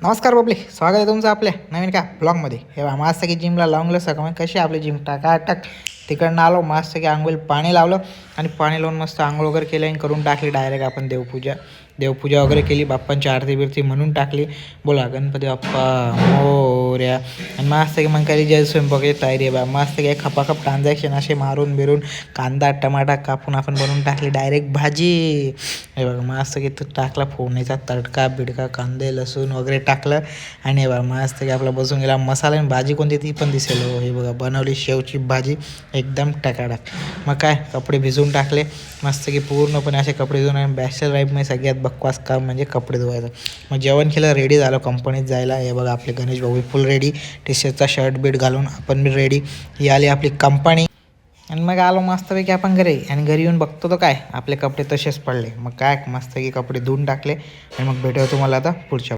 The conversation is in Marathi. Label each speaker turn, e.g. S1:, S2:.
S1: नमस्कार बाबले, स्वागत आहे तुमचं आपल्या नवीन का ब्लॉगमध्ये. हे बा मस्त की जिमला लावून सकाळ कशी आपली जिम टाक तिकडनं आलो मस्त की आंघोळ पाणी लावलं आणि पाणी लावून मस्त आंघोळ वगैरे केलं आणि करून टाकली डायरेक्ट आपण देवपूजा वगैरे केली. बाप्पांची आरती बिरती म्हणून टाकली. बोला गणपती बाप्पा मोरया. आणि मस्त की मग काही जय स्वयंपाकाची तयारी आहे बा. मस्त की खपाखप ट्रान्झॅक्शन असे मारून बिरून कांदा टमाटा कापून आपण बनवून टाकली डायरेक्ट भाजी. हे बघा मस्त की तो टाकला फोडणीचा तडका बिडका कांदे लसूण वगैरे टाकलं आणि हे बघा मस्त की आपला बसून गेला मसाला आणि भाजी कोणती ती पण दिसेल. हे बघा बनवली शेवची भाजी एकदम टकाटक. मग काय कपडे भिजवून टाकले मस्त की पूर्णपणे असे कपडे धुवून. आणि बॅचलर लाईफमध्ये सगळ्यात बकवास काम म्हणजे कपडे धुवायचं. मग जेवण केलं रेडी झालं कंपनीत जायला. हे बघा आपले गणेश भाऊ फुल रेडी टी शर्टचा शर्ट बीट घालून आपण बी रेडी. ही आली आपली कंपनी. आणि मग आलो मस्तपैकी आपण घरी आणि घरी येऊन बघतो तो काय आपले कपडे तसेच पडले. मग काय मस्त की कपडे धुवून टाकले आणि मग भेटूया तुम्हाला आता पुढच्या